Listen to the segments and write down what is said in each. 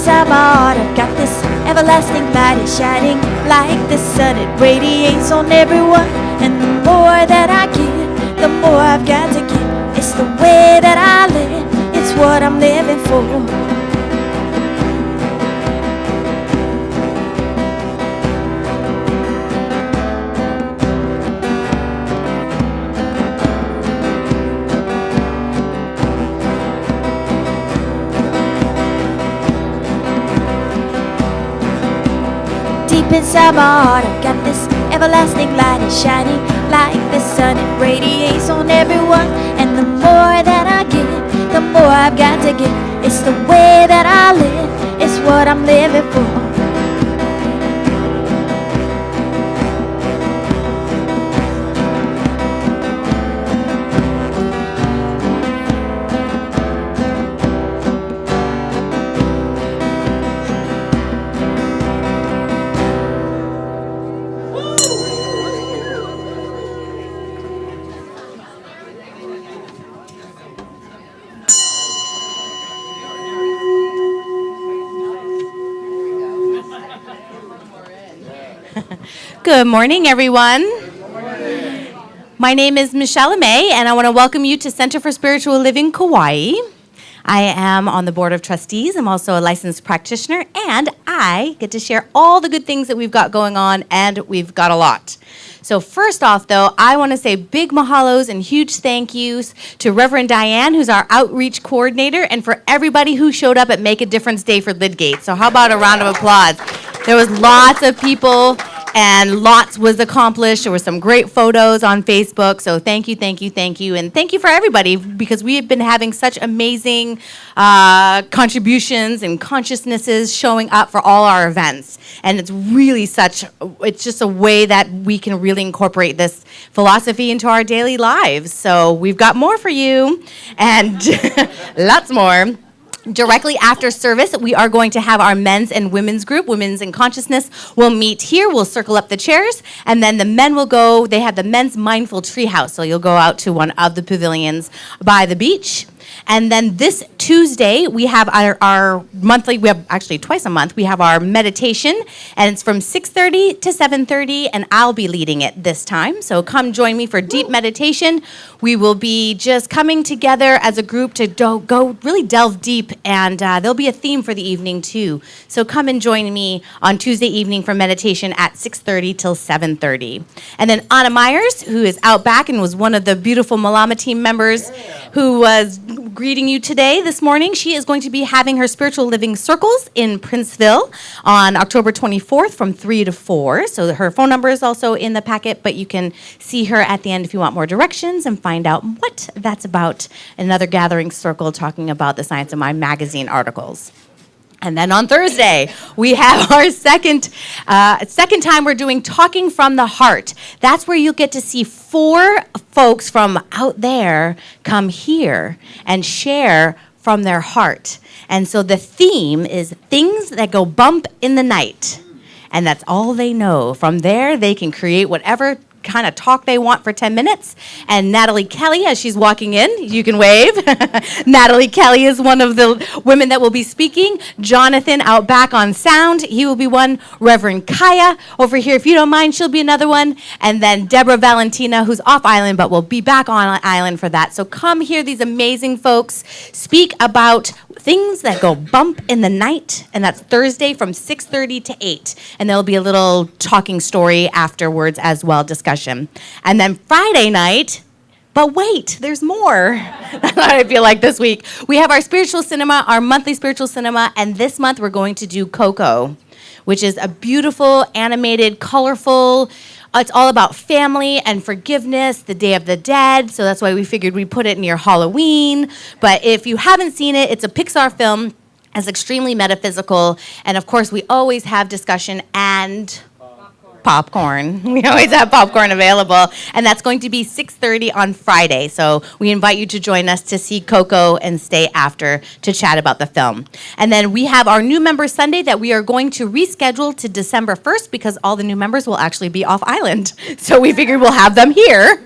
inside my heart, I've got this everlasting light. It's shining like the sun. It radiates on everyone. And the more that I give, the more I've got to give. It's the way that I live. It's what I'm living for. Deep inside my heart, I've got this everlasting light. It's shining like the sun. It radiates on everyone. And the more that I give, the more I've got to give. It's the way that I live. It's what I'm living for. Good morning, everyone. Good morning. My name is Michelle May, and I want to welcome you to Center for Spiritual Living Kauai. I am on the Board of Trustees. I'm also a licensed practitioner, and I get to share all the good things that we've got going on, and we've got a lot. So first off, though, I want to say big mahalos and huge thank yous to Reverend Diane, who's our outreach coordinator, and for everybody who showed up at Make a Difference Day for Lidgate. So how about a round of applause? There was lots of people, and lots was accomplished. There were some great photos on Facebook. So thank you, thank you, thank you. And thank you for everybody, because we have been having such amazing contributions and consciousnesses showing up for all our events. And it's really it's just a way that we can really incorporate this philosophy into our daily lives. So we've got more for you, and lots more. Directly after service, we are going to have our men's and women's group. Women's in Consciousness will meet here. We'll circle up the chairs, and then the men will go. They have the men's mindful treehouse, so you'll go out to one of the pavilions by the beach. And then this Tuesday, we have our monthly, we have actually twice a month, we have our meditation, and it's from 6:30 to 7:30, and I'll be leading it this time. So come join me for deep meditation. We will be just coming together as a group to go really delve deep, and there'll be a theme for the evening too. So come and join me on Tuesday evening for meditation at 6:30 till 7:30. And then Anna Myers, who is out back and was one of the beautiful Malama team members who was greeting you today, this morning. She is going to be having her spiritual living circles in Princeville on October 24th from 3 to 4. So her phone number is also in the packet, but you can see her at the end if you want more directions and find out what that's about. Another gathering circle talking about the Science of Mind magazine articles. And then on Thursday, we have our second time we're doing Talking from the Heart. That's where you'll get to see 4 folks from out there come here and share from their heart. And so the theme is things that go bump in the night. And that's all they know. From there, they can create whatever kind of talk they want for 10 minutes. And Natalie Kelly, as she's walking in, you can wave. Natalie Kelly is one of the women that will be speaking. Jonathan out back on sound, he will be one. Reverend Kaya over here, if you don't mind, she'll be another one. And then Deborah Valentina, who's off island, but will be back on island for that. So come hear these amazing folks speak about things that go bump in the night, and that's Thursday from 6:30 to 8. And there'll be a little talking story afterwards as well, discussion. And then Friday night, but wait, there's more. I feel like this week. We have our spiritual cinema, our monthly spiritual cinema, and this month we're going to do Coco, which is a beautiful, animated, colorful, it's all about family and forgiveness, the Day of the Dead, so that's why we figured we'd put it near Halloween. But if you haven't seen it, it's a Pixar film. It's extremely metaphysical, and of course, we always have discussion and popcorn. We always have popcorn available. And that's going to be 6:30 on Friday. So we invite you to join us to see Coco and stay after to chat about the film. And then we have our new member Sunday that we are going to reschedule to December 1st because all the new members will actually be off island. So we figured we'll have them here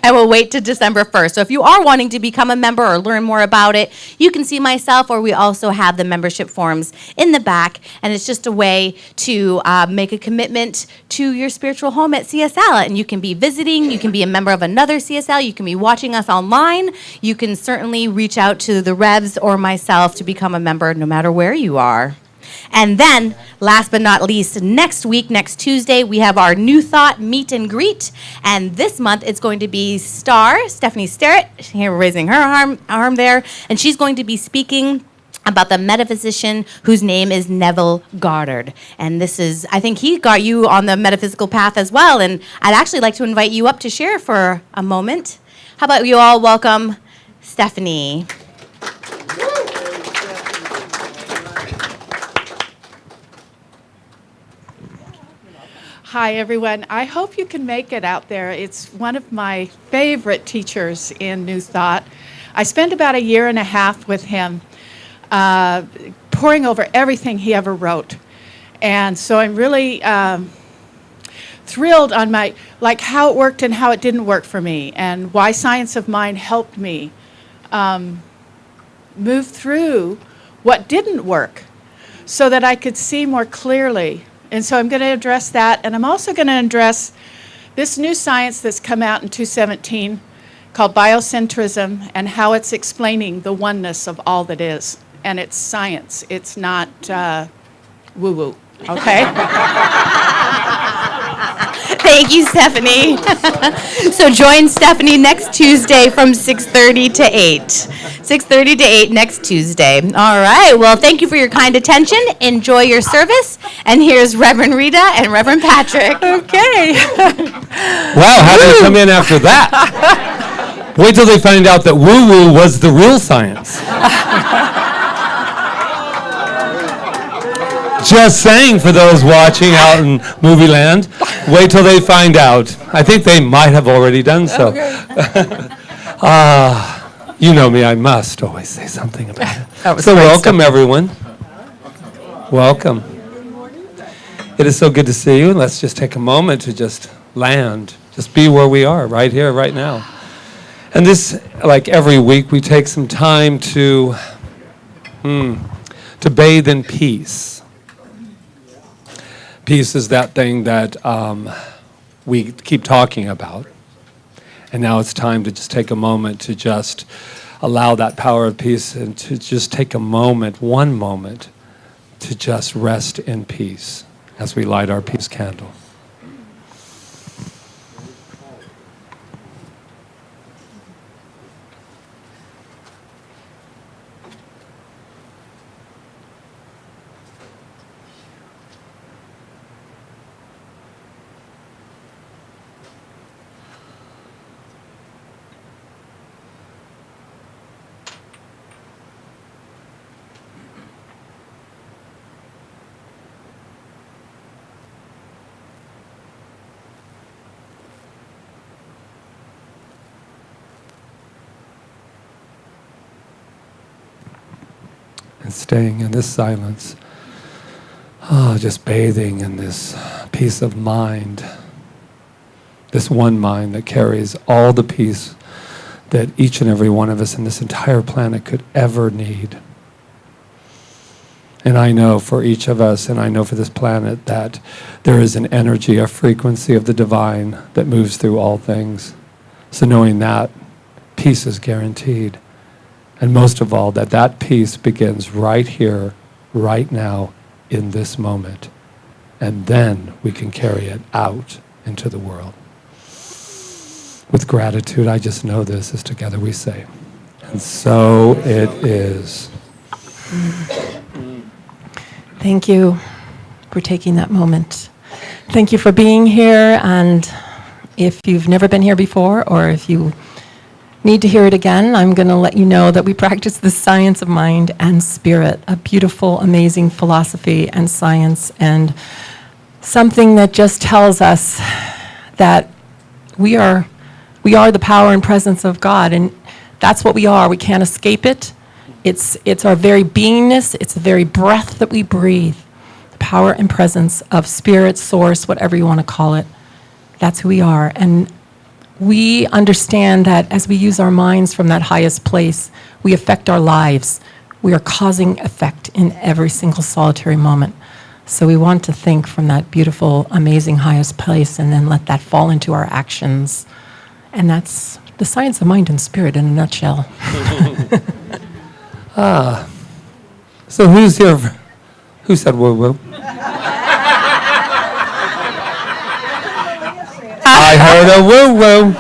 and we'll wait to December 1st. So if you are wanting to become a member or learn more about it, you can see myself, or we also have the membership forms in the back. And it's just a way to make a commitment to your spiritual home at CSL. And you can be visiting, you can be a member of another CSL, you can be watching us online. You can certainly reach out to the Revs or myself to become a member no matter where you are. And then, last but not least, next week, next Tuesday, we have our New Thought Meet and Greet. And this month, it's going to be Stephanie Starrett, here raising her arm there. And she's going to be speaking about the metaphysician whose name is Neville Goddard. And this is, I think he got you on the metaphysical path as well. And I'd actually like to invite you up to share for a moment. How about you all welcome Stephanie? Hi, everyone. I hope you can make it out there. It's one of my favorite teachers in New Thought. I spent about a year and a half with him, poring over everything he ever wrote. And so I'm really thrilled on how it worked and how it didn't work for me, and why Science of Mind helped me move through what didn't work so that I could see more clearly. And so I'm going to address that, and I'm also going to address this new science that's come out in 2017 called biocentrism, and how it's explaining the oneness of all that is. And it's science. It's not woo-woo, okay? Thank you, Stephanie. So join Stephanie next Tuesday from 6:30 to 8. 6:30 to 8 next Tuesday. All right. Well, thank you for your kind attention. Enjoy your service. And here's Reverend Rita and Reverend Patrick. Okay. Wow, how did they come in after that? Wait till they find out that woo-woo was the real science. Just saying, for those watching out in movie land, wait till they find out. I think they might have already done so. You know me, I must always say something about it. So welcome, everyone. Welcome. It is so good to see you. Let's just take a moment to just land, just be where we are, right here, right now. And this, like every week, we take some time to bathe in peace. Peace is that thing that we keep talking about. And now it's time to just take a moment to just allow that power of peace, and to just take a moment, one moment, to just rest in peace as we light our peace candle. And staying in this silence, just bathing in this peace of mind, this one mind that carries all the peace that each and every one of us in this entire planet could ever need. And I know for each of us, and I know for this planet, that there is an energy, a frequency of the divine that moves through all things. So knowing that, peace is guaranteed. And most of all, that peace begins right here, right now, in this moment. And then we can carry it out into the world. With gratitude, I just know this, as together we say, and so it is. Thank you for taking that moment. Thank you for being here, and if you've never been here before, or if you need to hear it again, I'm going to let you know that we practice the science of mind and spirit, a beautiful, amazing philosophy and science, and something that just tells us that we are the power and presence of God, and that's what we are. We can't escape it. It's our very beingness. It's the very breath that we breathe. The power and presence of spirit, source, whatever you want to call it. That's who we are. And we understand that as we use our minds from that highest place, we affect our lives. We are causing effect in every single solitary moment. So we want to think from that beautiful, amazing highest place and then let that fall into our actions. And that's the science of mind and spirit in a nutshell. So who's here? Who said woo woo? I heard a woo woo.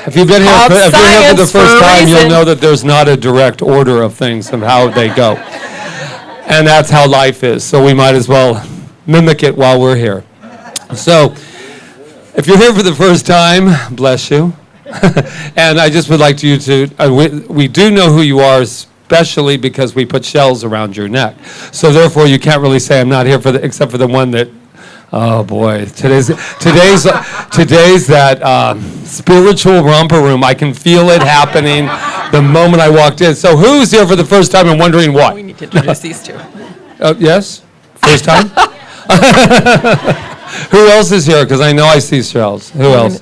If you've been here, if you're here for the first time, you'll know that there's not a direct order of things and how they go. And that's how life is. So we might as well mimic it while we're here. So if you're here for the first time, bless you. And I just would like you to, we do know who you are, especially because we put shells around your neck. So therefore, you can't really say I'm not here except for the one that, oh boy, today's that spiritual romper room. I can feel it happening the moment I walked in. So who's here for the first time and wondering what? We need to introduce these two. Yes? First time? Who else is here? Because I know I see shells. Who else?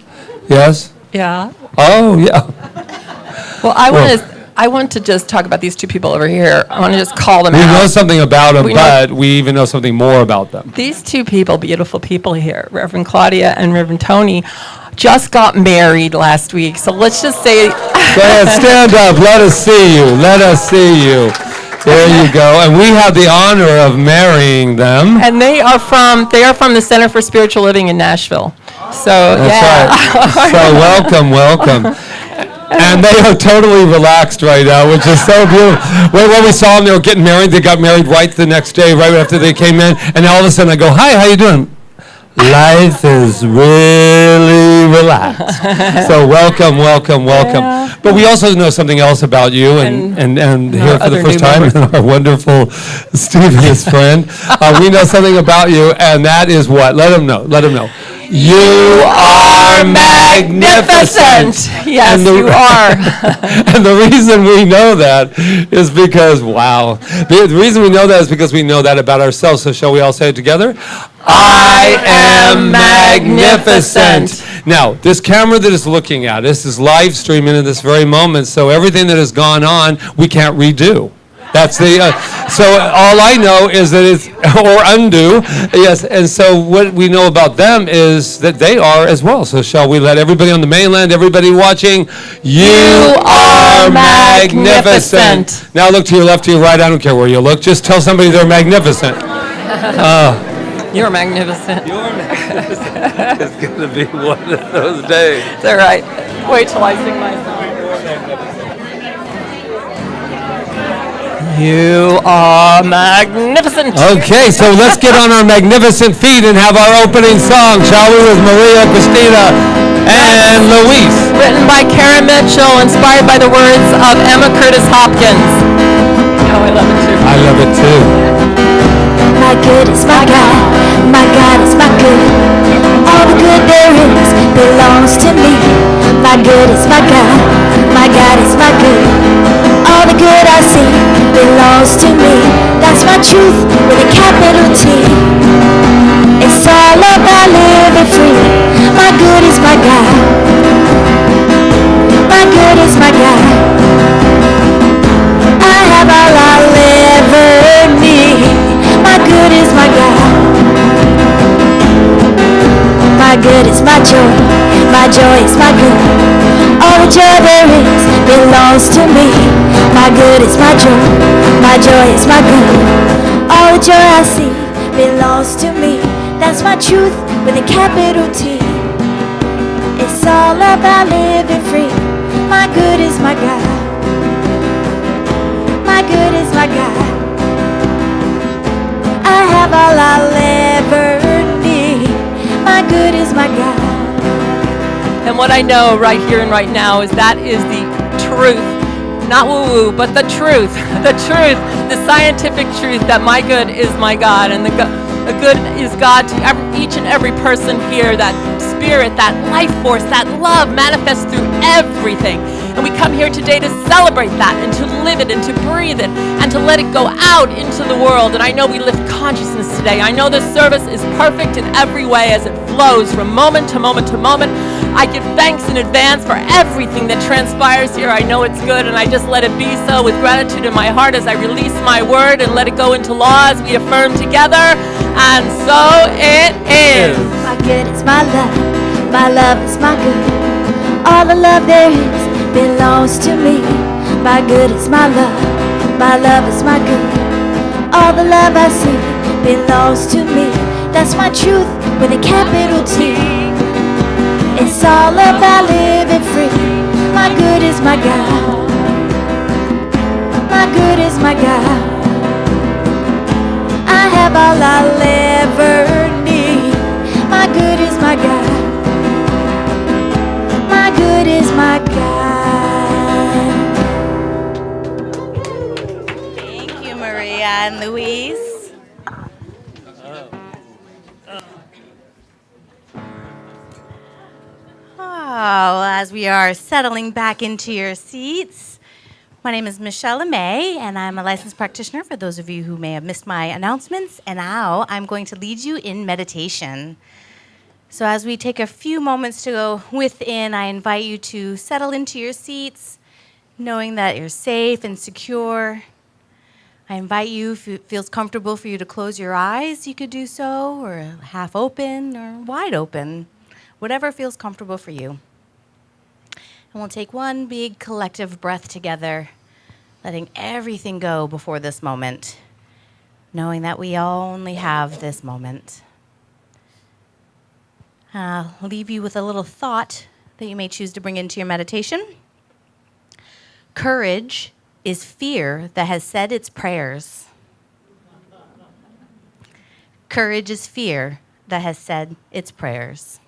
Yes? Yeah. Oh, yeah. Well, I want to just talk about these two people over here. I want to just call them We out. know something about them, but we even know something more about them. These two people, beautiful people here, Reverend Claudia and Reverend Tony, just got married last week. So let's just say... Go ahead, stand up. Let us see you. Let us see you. There you go. And we have the honor of marrying them. And they are from the Center for Spiritual Living in Nashville. So, That's right. So welcome. And they are totally relaxed right now, which is so beautiful. When we saw them, they were getting married. They got married right the next day, right after they came in. And all of a sudden I go, hi, how you doing? Life is really relaxed. So welcome. Yeah. But we also know something else about you, and here for the first time, our wonderful Stevie's friend. We know something about you, and that is what? Let them know. You are magnificent. Yes, you are. And the reason we know that is because, wow. The reason we know that is because we know that about ourselves. So shall we all say it together? I am magnificent. Now, this camera that is looking at us is live streaming in this very moment, so everything that has gone on, we can't redo. That's the, so all I know is that it's, or undo, yes, and so what we know about them is that they are as well. So shall we let everybody on the mainland, everybody watching, you are magnificent. Now look to your left, to your right, I don't care where you look, just tell somebody they're magnificent. You're magnificent. You're magnificent. It's going to be one of those days. Is that right? Wait till I sing my song. You are magnificent. Okay, so let's get on our magnificent feet and have our opening song, shall we, with Maria, Christina, and Luis. Written by Karen Mitchell, inspired by the words of Emma Curtis Hopkins. Oh, I love it too. I love it too. My good is my God, my God is my good. All the good there is belongs to me. My good is my God, my God is my good. All the good I see belongs to me. That's my truth with a capital T. It's all about living free. My good is my God, my good is my God. I have all I'll ever need. My good is my God. My good is my joy is my good. All the joy there is belongs to me. My good is my joy is my good. All the joy I see belongs to me. That's my truth with a capital T. It's all about living free. My good is my God. My good is my God. I have all I'll ever need. My good is my God. And what I know right here and right now is that is the truth not woo-woo, but the truth, the scientific truth that my good is my God, and the good is God to each and every person here. That spirit, that life force, that love manifests through everything. And we come here today to celebrate that and to live it and to breathe it and to let it go out into the world. And I know we lift consciousness today. I know this service is perfect in every way as it flows from moment to moment to moment. I give thanks in advance for everything that transpires here. I know it's good, and I just let it be so with gratitude in my heart as I release my word and let it go into law as we affirm together. And so it is. My good is my love is my good. All the love there is belongs to me. My good is my love is my good. All the love I see belongs to me. That's my truth with a capital T. It's all about living free. My good is my God. My good is my God. I have all I'll ever need. My good is my God. My good is my God. Thank you, Maria and Louise. Oh, as we are settling back into your seats, my name is Michelle LeMay, and I'm a licensed practitioner for those of you who may have missed my announcements. And now I'm going to lead you in meditation. So as we take a few moments to go within, I invite you to settle into your seats, knowing that you're safe and secure. I invite you, if it feels comfortable for you to close your eyes, you could do so, or half open or wide open, whatever feels comfortable for you. And we'll take one big collective breath together, letting everything go before this moment, knowing that we only have this moment. I'll leave you with a little thought that you may choose to bring into your meditation. Courage is fear that has said its prayers. Courage is fear that has said its prayers.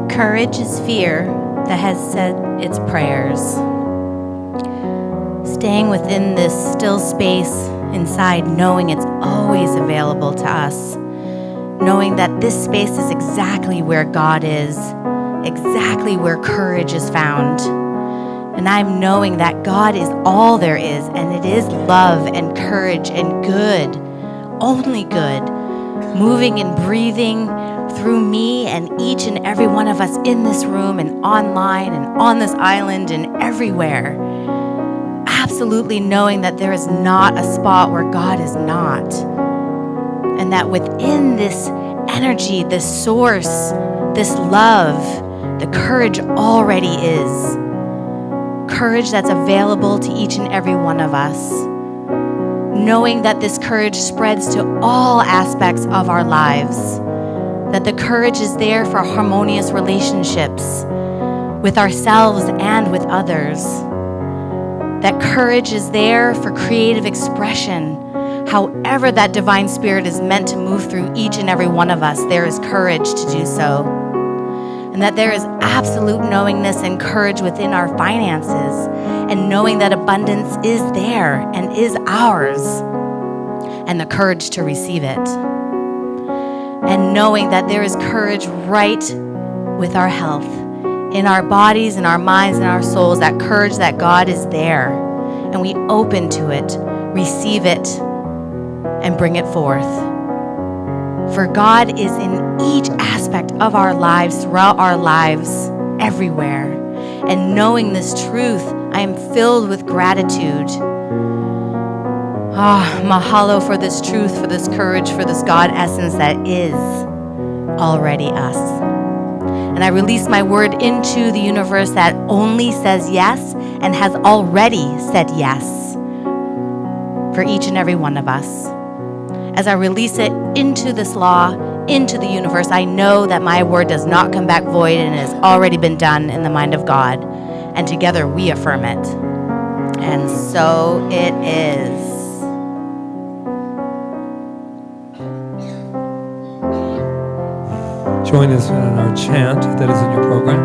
Courage is fear that has said its prayers. Staying within this still space inside, knowing it's always available to us. Knowing that this space is exactly where God is, exactly where courage is found. And I'm knowing that God is all there is, and it is love and courage and good, only good, moving and breathing through me and each and every one of us in this room and online and on this island and everywhere. Absolutely knowing that there is not a spot where God is not. And that within this energy, this source, this love, the courage already is. Courage that's available to each and every one of us. Knowing that this courage spreads to all aspects of our lives. That the courage is there for harmonious relationships with ourselves and with others. That courage is there for creative expression. However that divine spirit is meant to move through each and every one of us, there is courage to do so. And that there is absolute knowingness and courage within our finances, and knowing that abundance is there and is ours, and the courage to receive it. And knowing that there is courage right with our health, in our bodies, in our minds, in our souls, that courage that God is there. And we open to it, receive it, and bring it forth. For God is in each aspect of our lives, throughout our lives, everywhere. And knowing this truth, I am filled with gratitude. Mahalo for this truth, for this courage, for this God essence that is already us. And I release my word into the universe that only says yes and has already said yes for each and every one of us. As I release it into this law, into the universe, I know that my word does not come back void and has already been done in the mind of God. And together we affirm it. And so it is. Join us in our chant that is in your program.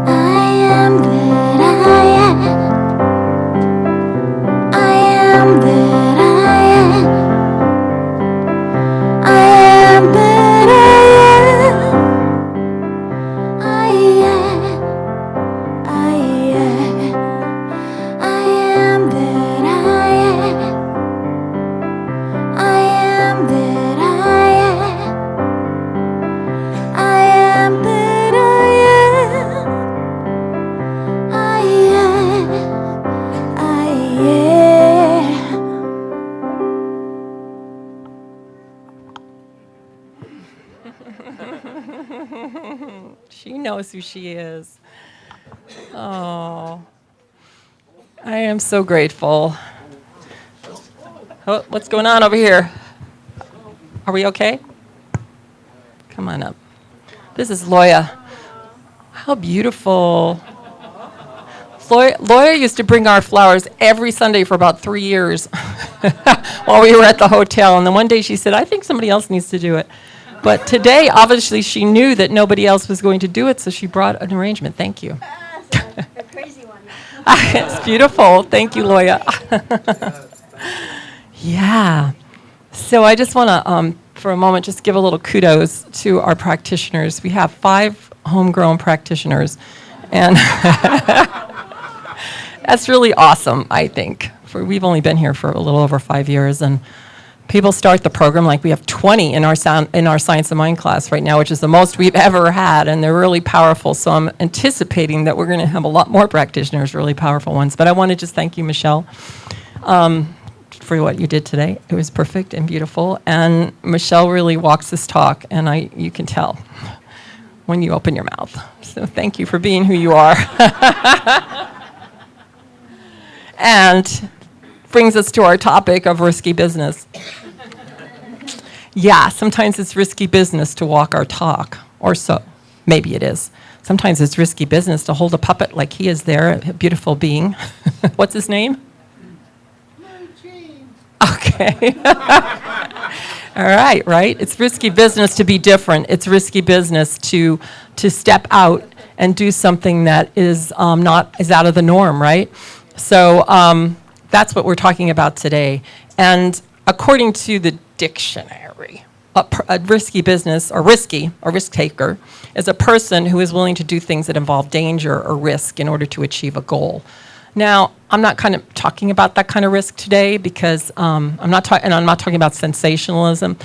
I am that I am. I am that I am. I am that I am. I am. I am. I am that I am. I am that I am. I am that I am. I am. I am. She knows who she is. Oh, I am so grateful. Oh, what's going on over here? Are we okay? Come on up. This is Loya. How beautiful. Loya used to bring our flowers every Sunday for about 3 years while we were at the hotel. And then one day she said, I think somebody else needs to do it. But today, obviously, she knew that nobody else was going to do it, so she brought an arrangement. Thank you. A crazy one. It's beautiful. Thank you, Loya. Yeah. So I just want to, for a moment, just give a little kudos to our practitioners. We have 5 homegrown practitioners, and that's really awesome, I think. We've only been here for a little over 5 years, and people start the program like we have 20 in our Science of Mind class right now, which is the most we've ever had, and they're really powerful. So I'm anticipating that we're going to have a lot more practitioners, really powerful ones. But I want to just thank you, Michelle, for what you did today. It was perfect and beautiful, and Michelle really walks this talk, and you can tell when you open your mouth. So thank you for being who you are. And brings us to our topic of risky business. Yeah, sometimes it's risky business to walk our talk, or so. Maybe it is. Sometimes it's risky business to hold a puppet like he is there, a beautiful being. What's his name? Okay. All right, right? It's risky business to be different. It's risky business to step out and do something that is is out of the norm, right? So that's what we're talking about today. And according to the dictionary, a risky business, or risk taker, is a person who is willing to do things that involve danger or risk in order to achieve a goal. Now, I'm not kind of talking about that kind of risk today because I'm not talking about sensationalism,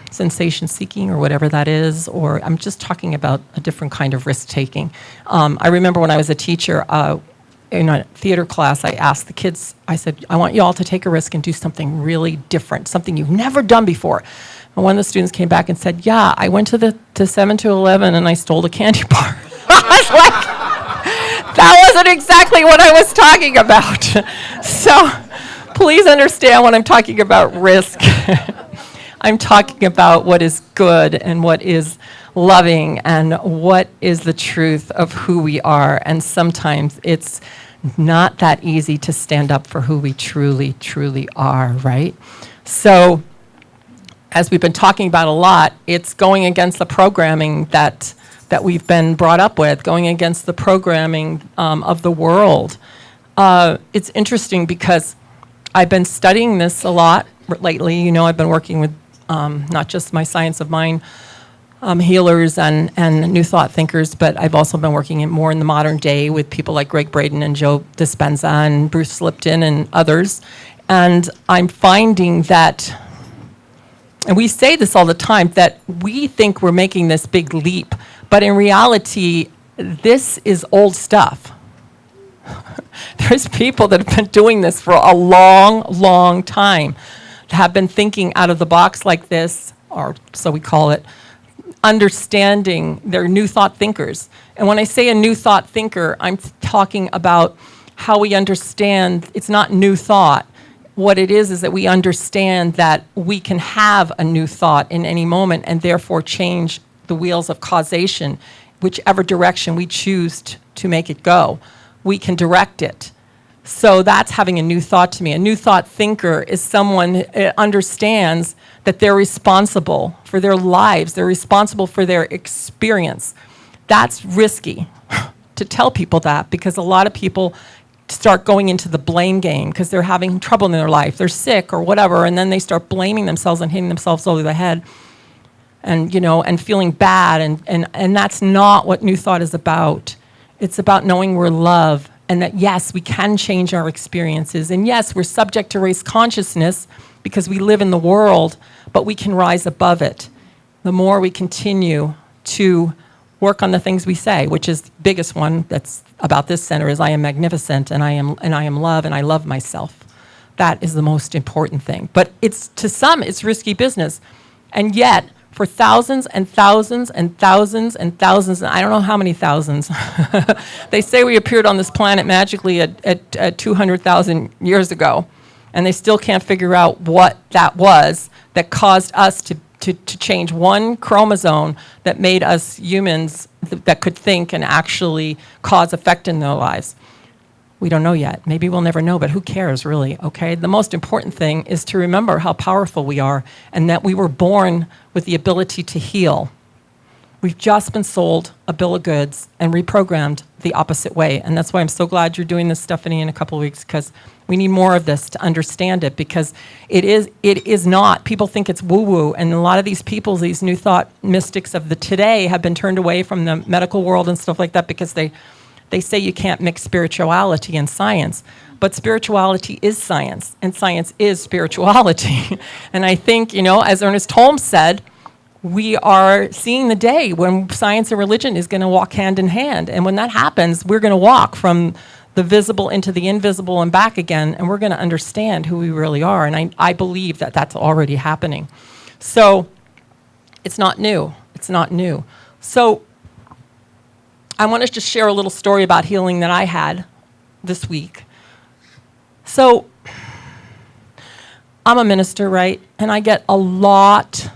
sensation seeking, or whatever that is, or I'm just talking about a different kind of risk taking. I remember when I was a teacher, in a theater class, I asked the kids, I said, I want you all to take a risk and do something really different, something you've never done before. And one of the students came back and said, yeah, I went to 7-Eleven and I stole a candy bar. I was like, that wasn't exactly what I was talking about. So please understand when I'm talking about risk. I'm talking about what is good and what is loving and what is the truth of who we are. And sometimes it's not that easy to stand up for who we truly, truly are, right? So as we've been talking about a lot, it's going against the programming that we've been brought up with, going against the programming of the world. It's interesting because I've been studying this a lot lately. You know, I've been working with not just my Science of Mind healers and New Thought thinkers, but I've also been working more in the modern day with people like Greg Braden and Joe Dispenza and Bruce Lipton and others. And I'm finding that, and we say this all the time, that we think we're making this big leap, but in reality, this is old stuff. There's people that have been doing this for a long, long time, have been thinking out of the box like this, or so we call it, understanding they're New Thought thinkers. And when I say a New Thought thinker, I'm talking about how we understand it's not new thought. What it is that we understand that we can have a new thought in any moment and therefore change the wheels of causation, whichever direction we choose to make it go. We can direct it. So that's having a new thought to me. A new thought thinker is someone who understands that they're responsible for their lives. They're responsible for their experience. That's risky to tell people that, because a lot of people start going into the blame game because they're having trouble in their life. They're sick or whatever, and then they start blaming themselves and hitting themselves over the head and, you know, and feeling bad. And that's not what New Thought is about. It's about knowing we're love, and that, yes, we can change our experiences. And yes, we're subject to race consciousness because we live in the world, but we can rise above it. The more we continue to work on the things we say, which is the biggest one that's about this center, is I am magnificent, and I am love, and I love myself. That is the most important thing. But to some, it's risky business. And yet, for thousands and thousands and thousands and thousands, and I don't know how many thousands. They say we appeared on this planet magically at 200,000 years ago, and they still can't figure out what that was that caused us to change one chromosome that made us humans that could think and actually cause effect in their lives. We don't know yet. Maybe we'll never know, but who cares, really, okay? The most important thing is to remember how powerful we are and that we were born with the ability to heal. We've just been sold a bill of goods and reprogrammed the opposite way. And that's why I'm so glad you're doing this, Stephanie, in a couple of weeks, because we need more of this to understand it, because it is not. People think it's woo-woo, and a lot of these people, these new thought mystics of the today, have been turned away from the medical world and stuff like that because they say you can't mix spirituality and science. But spirituality is science, and science is spirituality. And I think, as Ernest Holmes said, we are seeing the day when science and religion is going to walk hand in hand. And when that happens, we're going to walk from the visible into the invisible and back again, and we're going to understand who we really are. And I believe that that's already happening. So it's not new. It's not new. So I want to just share a little story about healing that I had this week. So I'm a minister, right? And I get a lot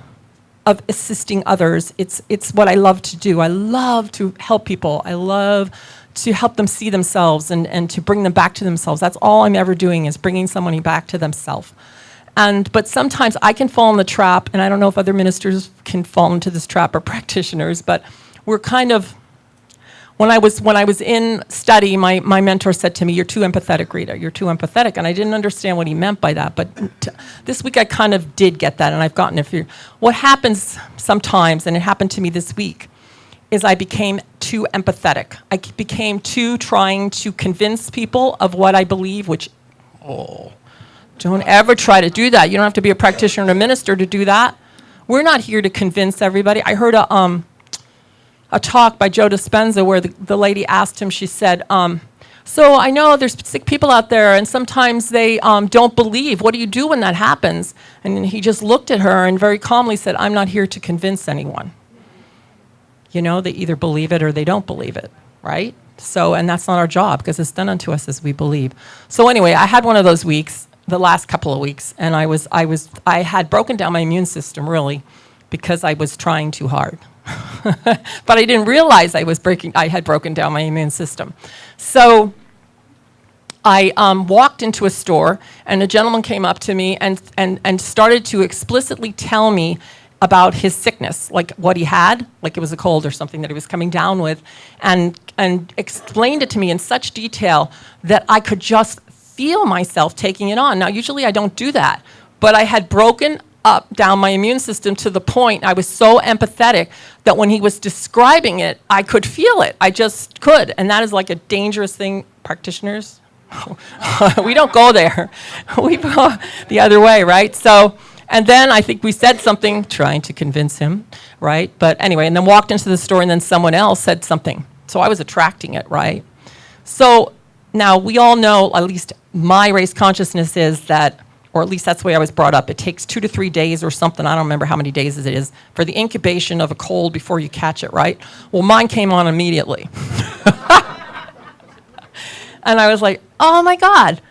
of assisting others. It's what I love to do. I love to help people. I love to help them see themselves and to bring them back to themselves. That's all I'm ever doing, is bringing somebody back to themselves. But sometimes I can fall in the trap, and I don't know if other ministers can fall into this trap or practitioners, but we're kind of, when I was in study, my mentor said to me, "You're too empathetic, Rita. You're too empathetic." And I didn't understand what he meant by that. But this week I kind of did get that, and I've gotten a few. What happens sometimes, and it happened to me this week, is I became too empathetic. I became too trying to convince people of what I believe, which, don't ever try to do that. You don't have to be a practitioner or a minister to do that. We're not here to convince everybody. I heard a talk by Joe Dispenza where the lady asked him, she said, so I know there's sick people out there and sometimes they don't believe. What do you do when that happens? And he just looked at her and very calmly said, "I'm not here to convince anyone." They either believe it or they don't believe it, right? So, and that's not our job, because it's done unto us as we believe. So anyway, I had one of those weeks, the last couple of weeks, and I had broken down my immune system, really, because I was trying too hard. But I didn't realize I had broken down my immune system. So I walked into a store, and a gentleman came up to me and started to explicitly tell me about his sickness, like what he had, like it was a cold or something that he was coming down with, and explained it to me in such detail that I could just feel myself taking it on. Now, usually I don't do that, but I had broken down my immune system to the point I was so empathetic that when he was describing it, I could feel it. I just could. And that is like a dangerous thing. Practitioners, we don't go there. We go the other way, right? So, and then I think we said something trying to convince him, right? But anyway, and then walked into the store, and then someone else said something. So I was attracting it, right? So now we all know, at least my race consciousness is that, or at least that's the way I was brought up, it takes 2 to 3 days or something, I don't remember how many days it is, for the incubation of a cold before you catch it, right? Well, mine came on immediately. And I was like, oh my God,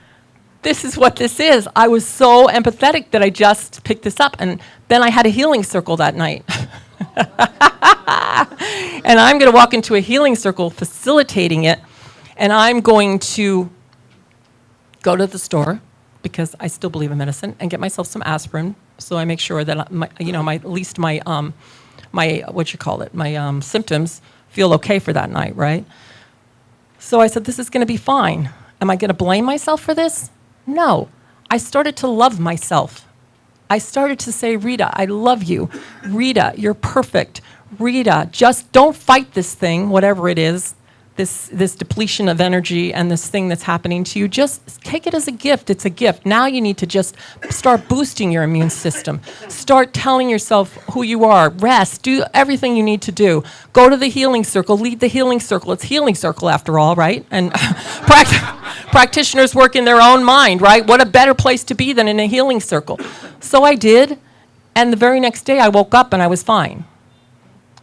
this is what this is. I was so empathetic that I just picked this up. And then I had a healing circle that night. And I'm going to walk into a healing circle facilitating it. And I'm going to go to the store, because I still believe in medicine, and get myself some aspirin, so I make sure that my symptoms feel okay for that night, right? So I said, this is going to be fine. Am I going to blame myself for this? No. I started to love myself. I started to say, Rita, I love you. Rita, you're perfect. Rita, just don't fight this thing, whatever it is, this depletion of energy and this thing that's happening to you. Just take it as a gift. It's a gift. Now you need to just start boosting your immune system. Start telling yourself who you are. Rest. Do everything you need to do. Go to the healing circle. Lead the healing circle. It's healing circle after all, right? And practitioners work in their own mind, right? What a better place to be than in a healing circle. So I did. And the very next day I woke up and I was fine.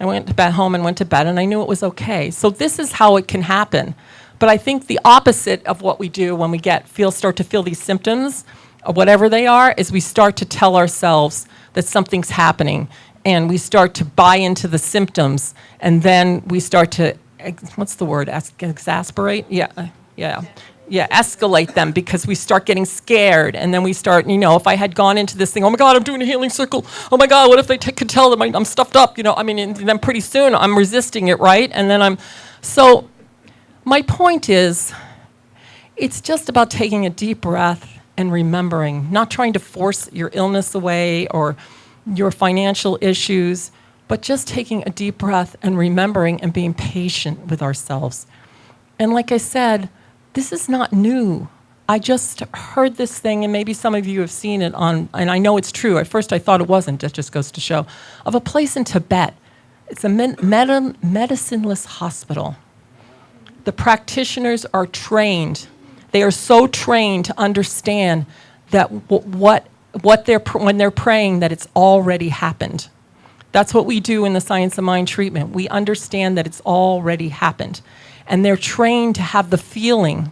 I went to bed home and went to bed, and I knew it was okay. So this is how it can happen. But I think the opposite of what we do when we start to feel these symptoms, or whatever they are, is we start to tell ourselves that something's happening, and we start to buy into the symptoms, and then we start to, what's the word, exasperate? Yeah. escalate them because we start getting scared, and then we start, if I had gone into this thing, oh my God, I'm doing a healing circle. Oh my God, what if they could tell that I'm stuffed up? And then pretty soon I'm resisting it, right? And then so my point is, it's just about taking a deep breath and remembering, not trying to force your illness away or your financial issues, but just taking a deep breath and remembering and being patient with ourselves. And like I said, this is not new. I just heard this thing, and maybe some of you have seen it and I know it's true. At first I thought it wasn't, it just goes to show, of a place in Tibet. It's a medicineless hospital. The practitioners are trained. They are so trained to understand that when they're praying, that it's already happened. That's what we do in the Science of Mind treatment. We understand that it's already happened. And they're trained to have the feeling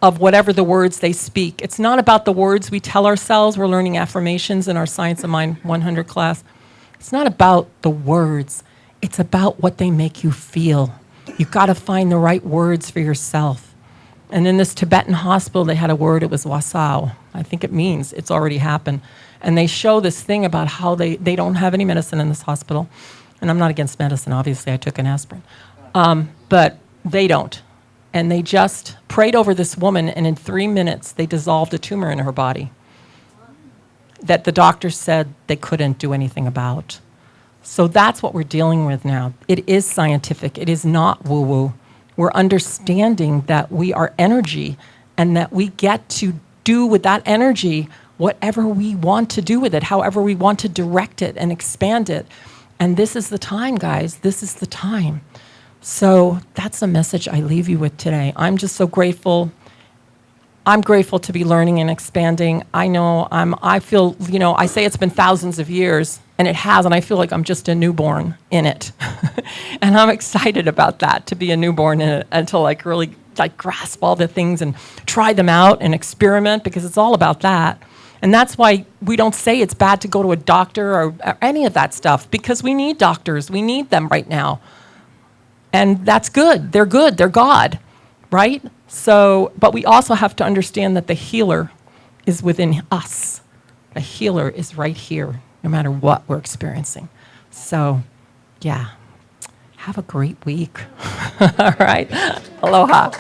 of whatever the words they speak. It's not about the words we tell ourselves. We're learning affirmations in our Science of Mind 100 class. It's not about the words. It's about what they make you feel. You've got to find the right words for yourself. And in this Tibetan hospital, they had a word, it was wasao. I think it means it's already happened. And they show this thing about how they don't have any medicine in this hospital. And I'm not against medicine, obviously, I took an aspirin. But they don't. And they just prayed over this woman, and in 3 minutes, they dissolved a tumor in her body that the doctor said they couldn't do anything about. So that's what we're dealing with now. It is scientific. It is not woo-woo. We're understanding that we are energy and that we get to do with that energy whatever we want to do with it, however we want to direct it and expand it. And this is the time, guys. This is the time. So that's the message I leave you with today. I'm just so grateful. I'm grateful to be learning and expanding. I feel, I say it's been thousands of years, and it has, and I feel like I'm just a newborn in it. And I'm excited about that, to be a newborn in it, and to really grasp all the things and try them out and experiment, because it's all about that. And that's why we don't say it's bad to go to a doctor or any of that stuff, because we need doctors. We need them right now. And that's good. They're God, right? So, but we also have to understand that the healer is within us. The healer is right here, no matter what we're experiencing. So, yeah, have a great week. All right, aloha.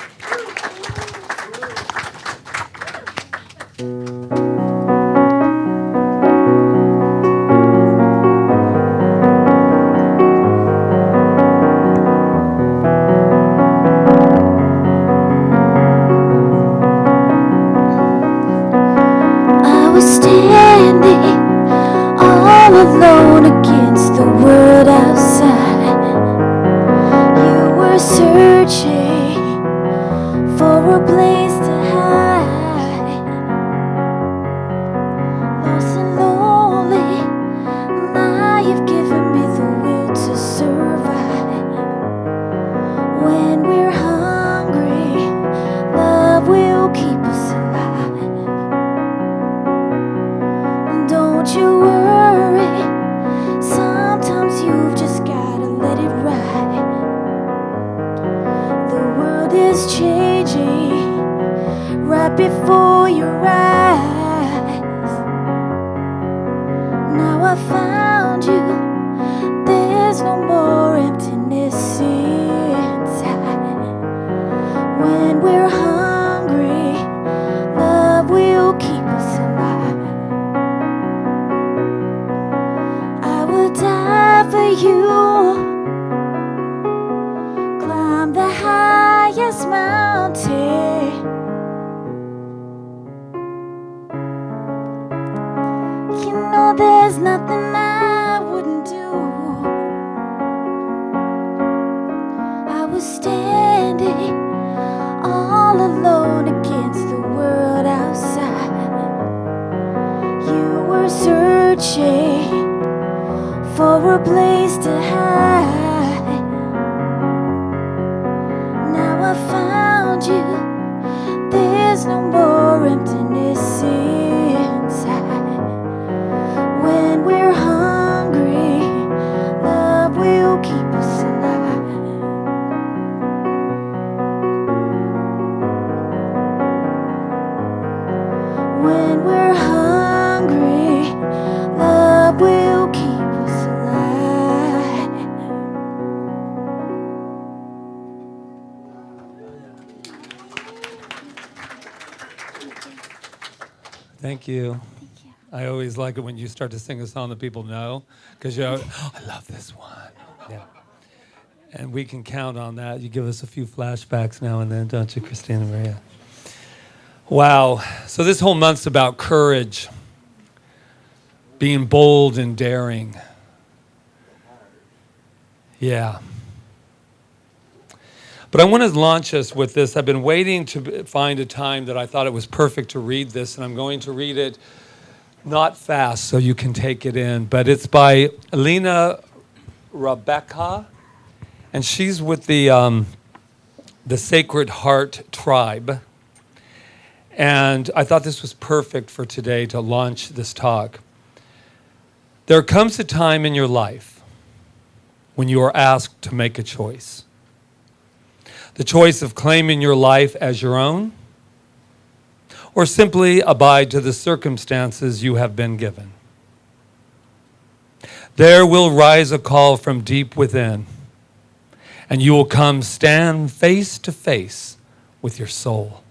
Standing all alone against the world outside. You were searching for a place to hide. Lost and lonely, now you've given me the will to survive. When we're hungry, love will keep us alive. Don't you worry, sometimes you've just gotta let it ride. The world is changing right before your eyes. Now I found you, there's no more emptiness inside. When we're hungry, love will keep us alive. Die for you, climb the highest mountain. You know there's nothing I wouldn't do. I was standing all alone against the world outside. You were searching for a place to hide. Now I found you, there's no more emptiness inside. When we're hungry, love will keep us alive. Thank you. I always like it when you start to sing a song that people know, because you're, oh, I love this one. Yeah. And we can count on that. You give us a few flashbacks now and then, don't you, Christina Maria? Wow. So this whole month's about courage, being bold and daring. Yeah. But I want to launch us with this. I've been waiting to find a time that I thought it was perfect to read this, and I'm going to read it not fast so you can take it in. But it's by Elena Rebecca, and she's with the Sacred Heart Tribe. And I thought this was perfect for today to launch this talk. There comes a time in your life when you are asked to make a choice. The choice of claiming your life as your own, or simply abide to the circumstances you have been given. There will rise a call from deep within, and you will come stand face to face with your soul.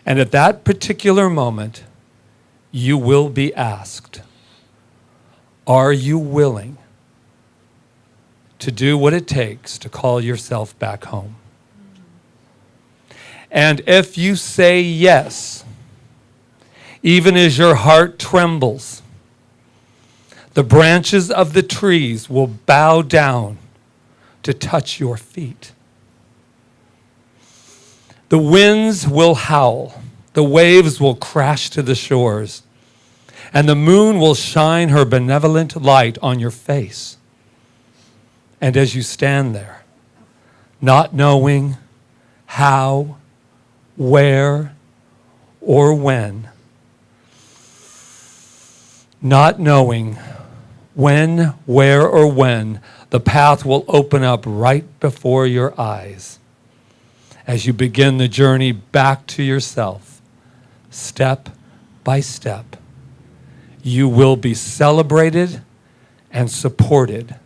And at that particular moment, you will be asked, are you willing to do what it takes to call yourself back home? And if you say yes, even as your heart trembles, the branches of the trees will bow down to touch your feet. The winds will howl, the waves will crash to the shores, and the moon will shine her benevolent light on your face. And as you stand there, not knowing how, where, or when, not knowing when, where, or when, the path will open up right before your eyes as you begin the journey back to yourself, step by step. You will be celebrated and supported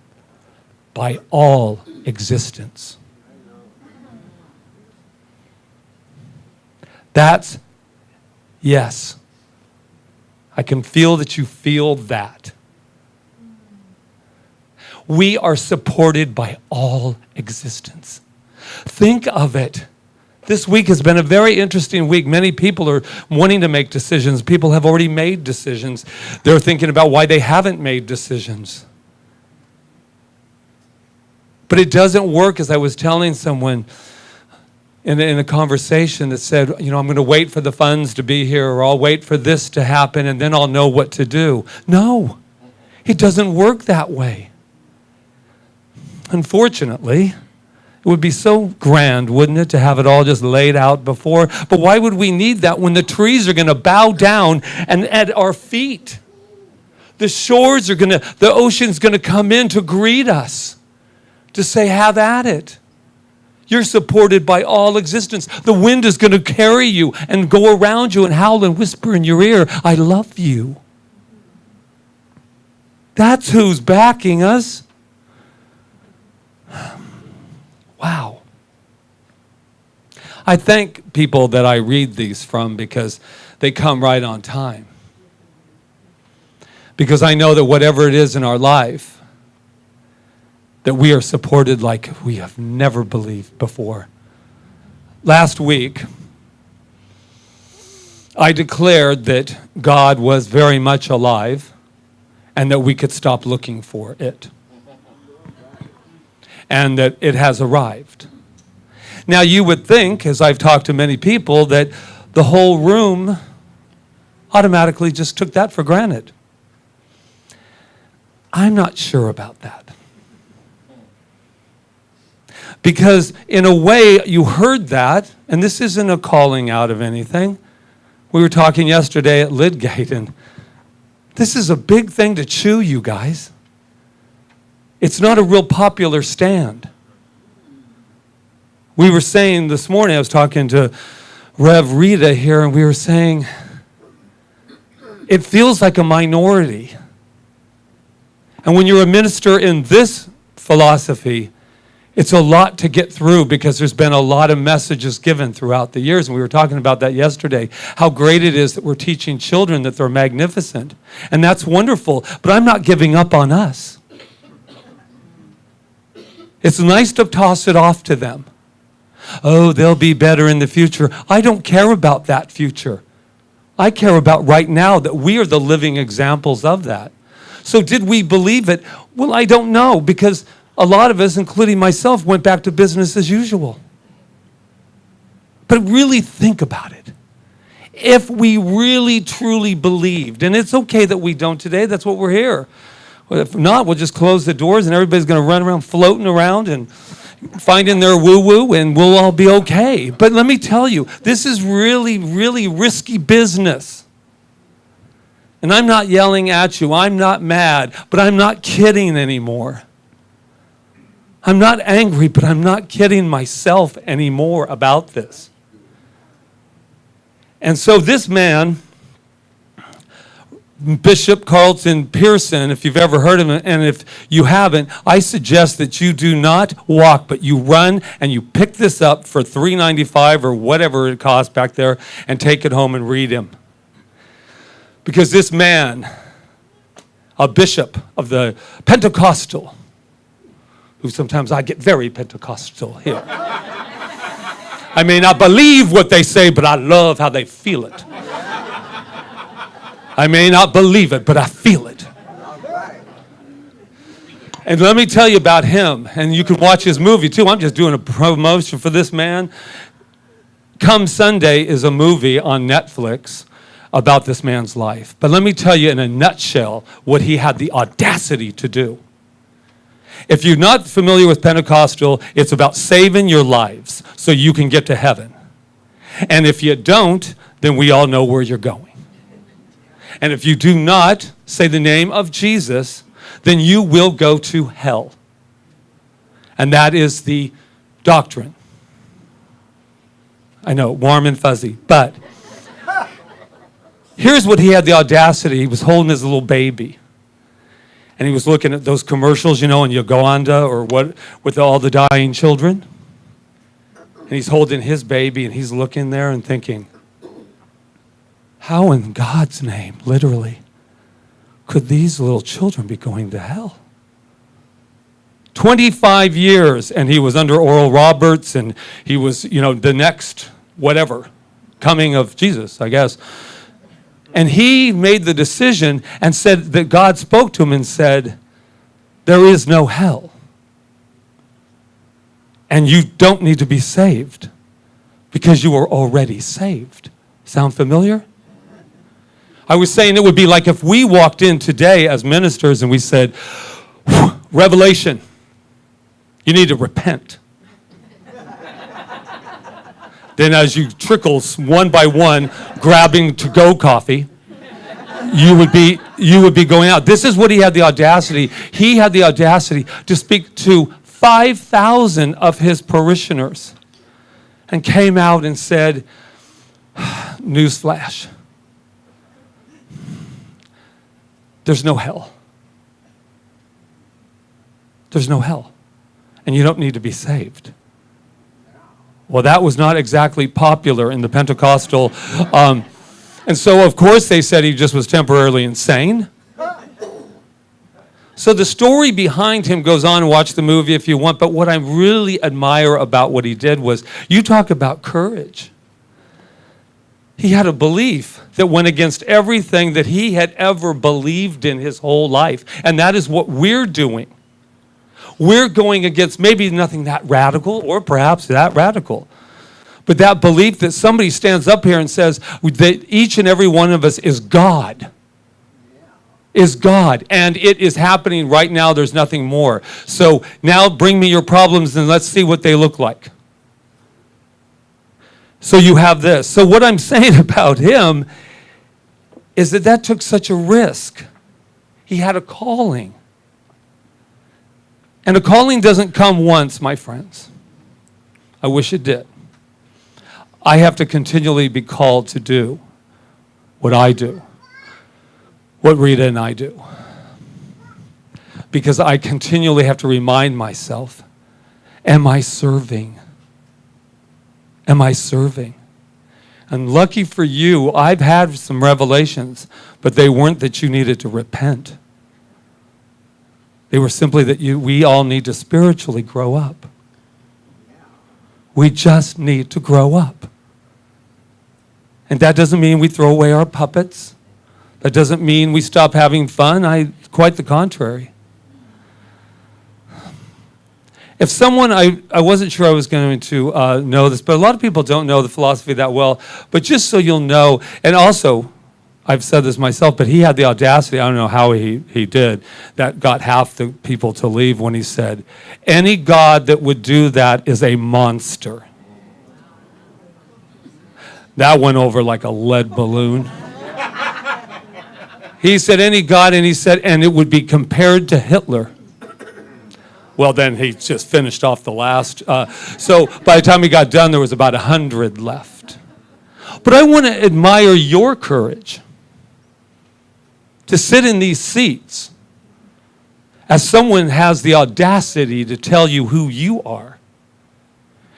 by all existence. That's yes. I can feel that you feel that. We are supported by all existence. Think of it. This week has been a very interesting week. Many people are wanting to make decisions. People have already made decisions. They're thinking about why they haven't made decisions. But it doesn't work, as I was telling someone in a conversation that said, I'm going to wait for the funds to be here, or I'll wait for this to happen, and then I'll know what to do. No, it doesn't work that way. Unfortunately, it would be so grand, wouldn't it, to have it all just laid out before? But why would we need that when the trees are going to bow down and at our feet? The shores are the ocean's going to come in to greet us, to say, have at it. You're supported by all existence. The wind is going to carry you and go around you and howl and whisper in your ear, I love you. That's who's backing us. Wow. I thank people that I read these from because they come right on time. Because I know that whatever it is in our life, that we are supported like we have never believed before. Last week, I declared that God was very much alive and that we could stop looking for it. And that it has arrived. Now you would think, as I've talked to many people, that the whole room automatically just took that for granted. I'm not sure about that. Because in a way, you heard that, and this isn't a calling out of anything. We were talking yesterday at Lidgate, and this is a big thing to chew, you guys. It's not a real popular stand. We were saying this morning, I was talking to Rev Rita here, and we were saying, it feels like a minority. And when you're a minister in this philosophy, It's a lot to get through because there's been a lot of messages given throughout the years. And we were talking about that yesterday, how great it is that we're teaching children that they're magnificent. And that's wonderful, but I'm not giving up on us. It's nice to toss it off to them. Oh, they'll be better in the future. I don't care about that future. I care about right now, that we are the living examples of that. So did we believe it? Well, I don't know, because a lot of us, including myself, went back to business as usual. But really think about it. If we really, truly believed, and it's okay that we don't today, that's what we're here. Well, if not, we'll just close the doors and everybody's going to run around floating around and finding their woo-woo, and we'll all be okay. But let me tell you, this is really, really risky business. And I'm not yelling at you. I'm not mad, but I'm not kidding anymore. I'm not angry, but I'm not kidding myself anymore about this. And so this man, Bishop Carlton Pearson, if you've ever heard of him, and if you haven't, I suggest that you do not walk, but you run and you pick this up for $3.95 or whatever it costs back there and take it home and read him. Because this man, a bishop of the Pentecostal, who sometimes I get very Pentecostal here. I may not believe what they say, but I love how they feel it. I may not believe it, but I feel it. And let me tell you about him, and you can watch his movie too. I'm just doing a promotion for this man. Come Sunday is a movie on Netflix about this man's life. But let me tell you in a nutshell what he had the audacity to do. If you're not familiar with Pentecostal, it's about saving your lives so you can get to heaven. And if you don't, then we all know where you're going. And if you do not say the name of Jesus, then you will go to hell. And that is the doctrine. I know, warm and fuzzy, but here's what he had the audacity. He was holding his little baby. And he was looking at those commercials, you know, in Uganda or what, with all the dying children. And he's holding his baby and he's looking there and thinking, how in God's name, literally, could these little children be going to hell? 25 years, and he was under Oral Roberts, and he was, you know, the next whatever, coming of Jesus, I guess. And he made the decision and said that God spoke to him and said, there is no hell. And you don't need to be saved because you are already saved. Sound familiar? I was saying it would be like if we walked in today as ministers and we said, Revelation, you need to repent. Then as you trickle one by one, grabbing to-go coffee, you would be going out. This is what he had the audacity. He had the audacity to speak to 5,000 of his parishioners and came out and said, newsflash, there's no hell. There's no hell. And you don't need to be saved. Well, that was not exactly popular in the Pentecostal. And so, of course, they said he just was temporarily insane. So the story behind him goes on. Watch the movie if you want. But what I really admire about what he did was, you talk about courage. He had a belief that went against everything that he had ever believed in his whole life. And that is what we're doing. We're going against maybe nothing that radical, or perhaps that radical. But that belief that somebody stands up here and says that each and every one of us is God. Is God. And it is happening right now. There's nothing more. So now bring me your problems and let's see what they look like. So you have this. So what I'm saying about him is that took such a risk. He had a calling. And a calling doesn't come once, my friends. I wish it did. I have to continually be called to do what I do, what Rita and I do. Because I continually have to remind myself Am I serving? Am I serving? And lucky for you, I've had some revelations, but they weren't that you needed to repent. They were simply that we all need to spiritually grow up. We just need to grow up. And that doesn't mean we throw away our puppets. That doesn't mean we stop having fun. Quite the contrary. If someone, I wasn't sure I was going to know this, but a lot of people don't know the philosophy that well. But just so you'll know, and also, I've said this myself, but he had the audacity, I don't know how he did, that got half the people to leave when he said, any God that would do that is a monster. That went over like a lead balloon. He said any God, and he said, and it would be compared to Hitler. Well, then he just finished off the last. So by the time he got done, there was about 100 left. But I want to admire your courage to sit in these seats as someone has the audacity to tell you who you are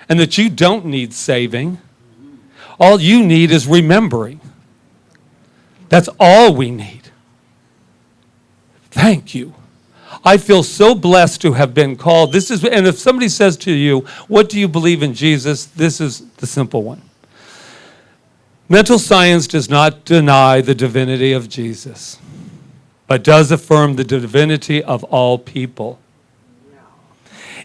and that you don't need saving. All you need is remembering. That's all we need. Thank you. I feel so blessed to have been called. And if somebody says to you, what do you believe in Jesus? This is the simple one. Mental science does not deny the divinity of Jesus, but does affirm the divinity of all people.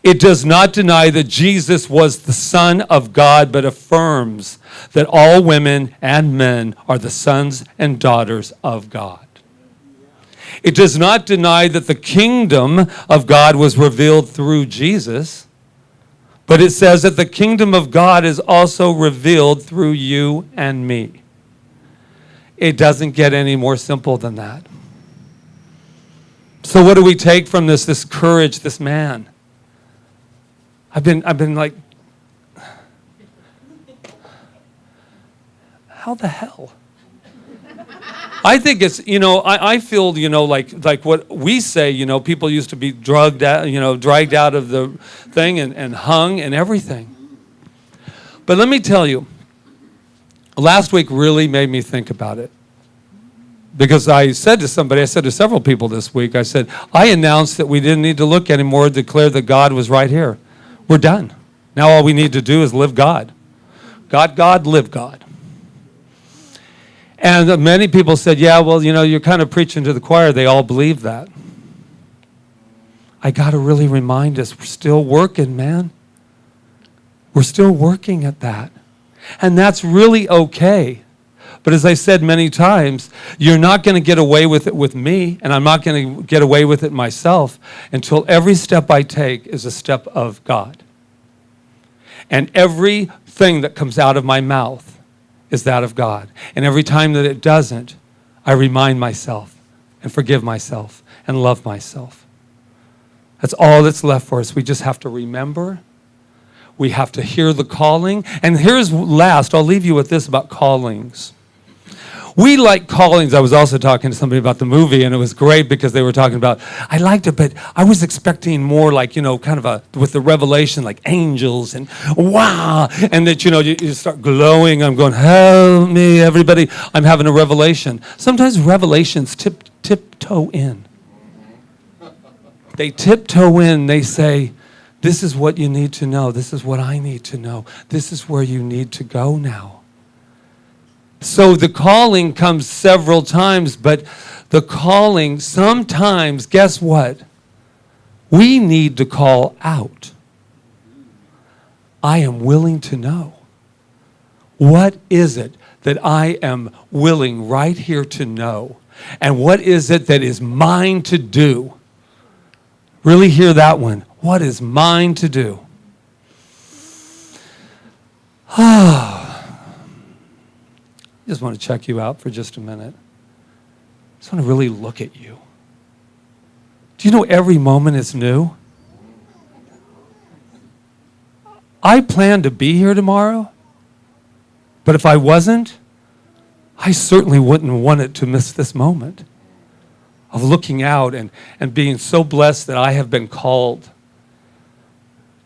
It does not deny that Jesus was the Son of God, but affirms that all women and men are the sons and daughters of God. It does not deny that the kingdom of God was revealed through Jesus, but it says that the kingdom of God is also revealed through you and me. It doesn't get any more simple than that. So what do we take from this courage, this man? I've been like, how the hell? I think it's, I feel, like what we say, people used to be dragged out of the thing and hung and everything. But let me tell you, last week really made me think about it. Because I said to several people this week, I said, I announced that we didn't need to look anymore to declare that God was right here. We're done. Now all we need to do is live God. God, live God. And many people said, yeah, well, you're kind of preaching to the choir. They all believe that. I got to really remind us, we're still working, man. We're still working at that. And that's really okay. But as I said many times, you're not going to get away with it with me, and I'm not going to get away with it myself until every step I take is a step of God. And everything that comes out of my mouth is that of God. And every time that it doesn't, I remind myself and forgive myself and love myself. That's all that's left for us. We just have to remember. We have to hear the calling. And here's last, I'll leave you with this about callings. We like callings. I was also talking to somebody about the movie, and it was great because they were talking about, I liked it, but I was expecting more like, kind of with the revelation, like angels and wow, and that, you start glowing. I'm going, help me, everybody. I'm having a revelation. Sometimes revelations tiptoe in. They tiptoe in. They say, this is what you need to know. This is what I need to know. This is where you need to go now. So the calling comes several times, but the calling sometimes, guess what? We need to call out. I am willing to know. What is it that I am willing right here to know? And what is it that is mine to do? Really hear that one. What is mine to do? I just want to check you out for just a minute. I just want to really look at you. Do you know every moment is new? I planned to be here tomorrow, but if I wasn't, I certainly wouldn't want it to miss this moment of looking out and being so blessed that I have been called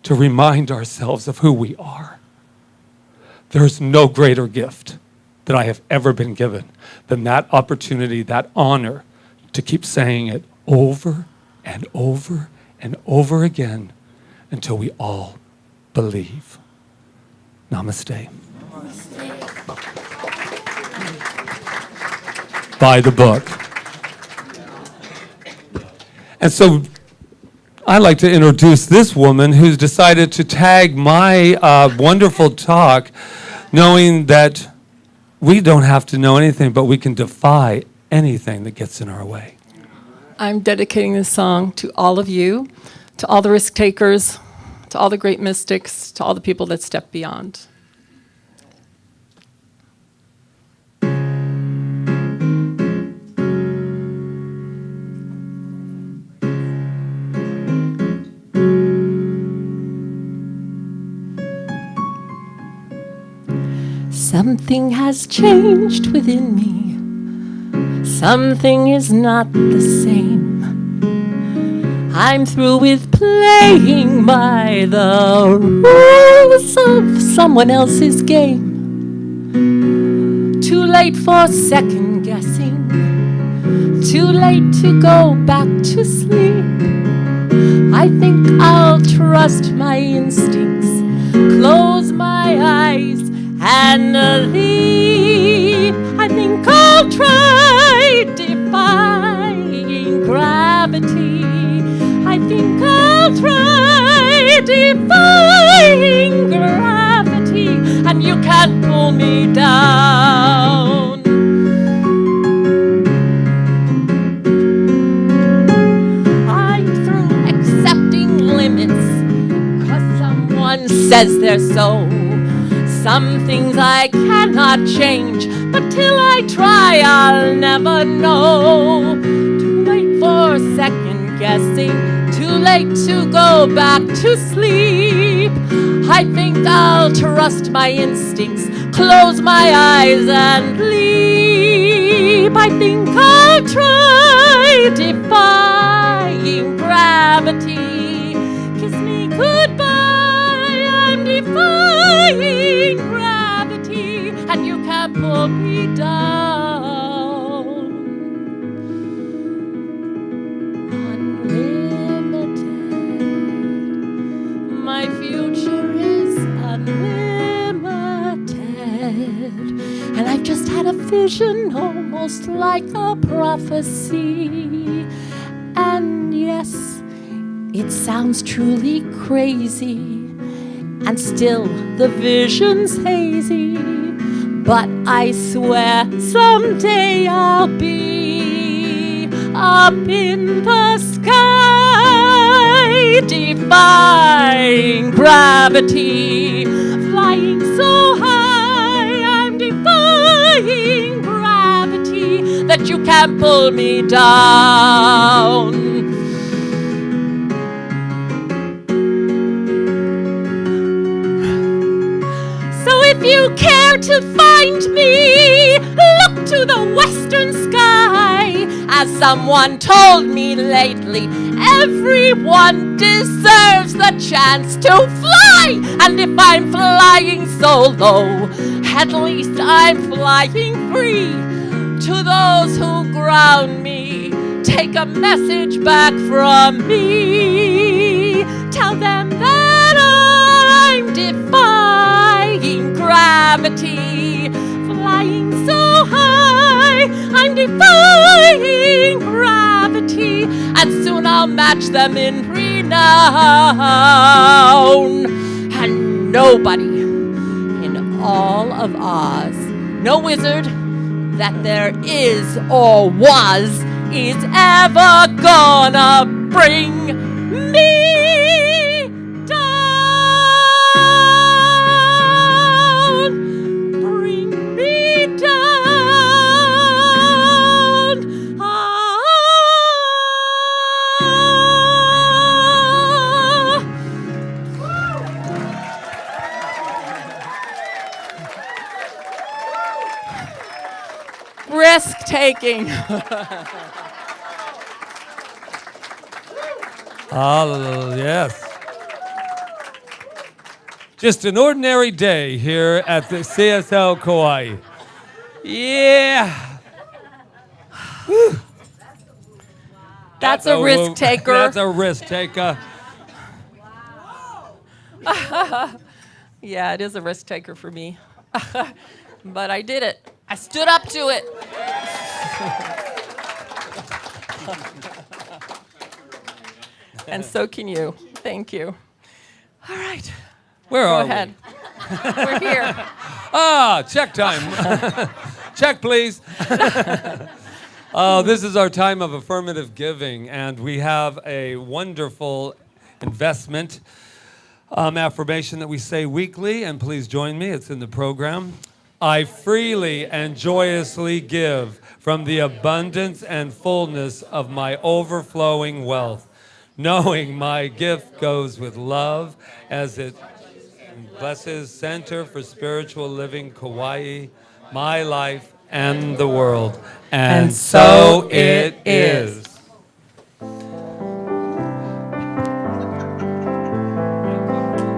to remind ourselves of who we are. There's no greater gift that I have ever been given than that opportunity, that honor to keep saying it over and over and over again until we all believe. Namaste. By the book. And so I'd like to introduce this woman who's decided to tag my wonderful talk, knowing that we don't have to know anything, but we can defy anything that gets in our way. I'm dedicating this song to all of you, to all the risk takers, to all the great mystics, to all the people that step beyond. Something has changed within me. Something is not the same. I'm through with playing by the rules of someone else's game. Too late for second guessing. Too late to go back to sleep. I think I'll trust my instincts, close my eyes and leave. I think I'll try defying gravity. I think I'll try defying gravity, and you can't pull me down. I'm through accepting limits, 'cause someone says they're so. Some things I cannot change, but till I try, I'll never know. Too late for second guessing, too late to go back to sleep. I think I'll trust my instincts, close my eyes and leap. I think I'll try defying gravity. Kiss me goodbye, I'm defying gravity, and you can't pull me down. Unlimited, my future is unlimited, and I've just had a vision, almost like a prophecy. And yes, it sounds truly crazy, and still the vision's hazy, but I swear someday I'll be up in the sky, defying gravity, flying so high, I'm defying gravity, that you can't pull me down. If you care to find me, look to the western sky. As someone told me lately, everyone deserves the chance to fly. And if I'm flying so low, at least I'm flying free. To those who ground me, take a message back from me. Tell them that I'm defying gravity, flying so high, I'm defying gravity, and soon I'll match them in renown. And nobody in all of Oz, no wizard that there is or was, is ever gonna bring me down. Bring me down. Risk-taking. Oh, yes. Just an ordinary day here at the CSL Kauai. Yeah. Whew. That's a risk taker. That's a risk taker. Yeah, it is a risk taker for me. But I did it. I stood up to it. And so can you. Thank you. All right. Where Go are ahead. We're here. Check time. Check, please. This is our time of affirmative giving, and we have a wonderful investment affirmation that we say weekly, and please join me. It's in the program. I freely and joyously give from the abundance and fullness of my overflowing wealth, knowing my gift goes with love as it blesses Center for Spiritual Living Kauai, my life, and the world. And so it is.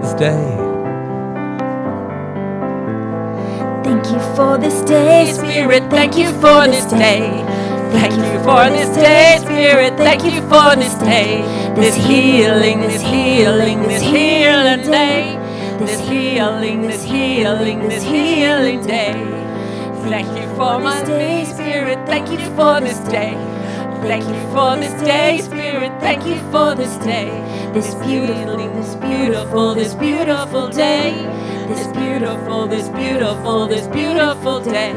This day. Thank you for this day, Spirit. Thank you for this day. Thank you for this day, Spirit. Thank you for this day. This healing, this healing, this healing day. This healing, this healing, this healing day. Thank you for my day, Spirit. Thank you for this day. Thank you for this day, Spirit. Thank you for this day. This beautiful, this beautiful, this beautiful day. This beautiful, this beautiful, this beautiful day.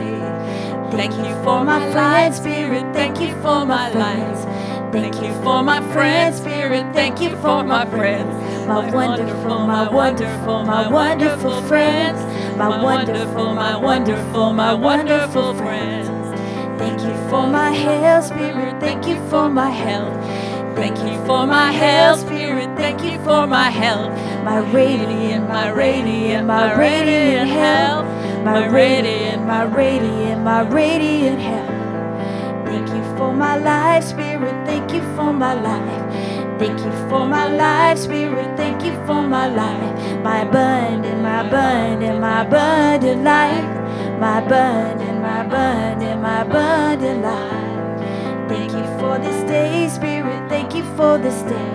Thank you for my life, Spirit. Thank you for my life. Thank you for my friends, Spirit. Thank you for my friends. My wonderful, my wonderful, my wonderful friends. My wonderful, my wonderful, my wonderful friends. Thank you for my health, Spirit. Thank you for my health. Thank you for my health, Spirit. Thank you for my health. My radiant, my radiant, my radiant health. My radiant, my radiant, my radiant health. Thank you for my life, Spirit. Thank you for my life. Thank you for my life, Spirit. Thank you for my life. My abundant, my abundant, my abundant life. My abundant, my abundant, my abundant life. Thank you for this day, Spirit. Thank you for this day.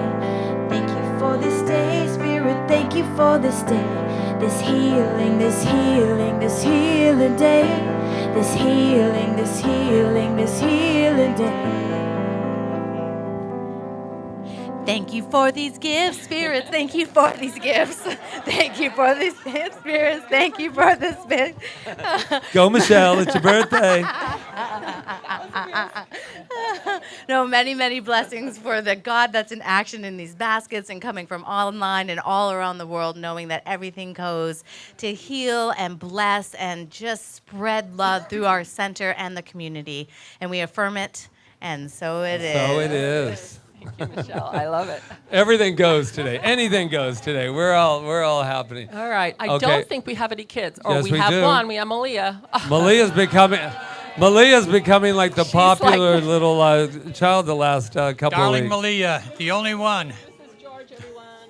Thank you for this day, Spirit. Thank you for this day. This healing, this healing, this healing day. This healing, this healing, this healing day. Thank you for these gifts, Spirit. Thank you for these gifts. Thank you for these gifts, Spirit. Thank you for this gift. Go, Michelle. It's your birthday. No, many, many blessings for the God that's in action in these baskets and coming from online and all around the world, knowing that everything goes to heal and bless and just spread love through our center and the community. And we affirm it, and so it is. So it is. Thank you, Michelle. I love it. Everything goes today. Anything goes today. We're all happening. All right. I Okay. don't think we have any kids. Or Yes, we we have do. one. We have Malia. Malia's becoming like the She's popular like- little child the last couple Darling weeks. Malia, the only one. This is George, everyone.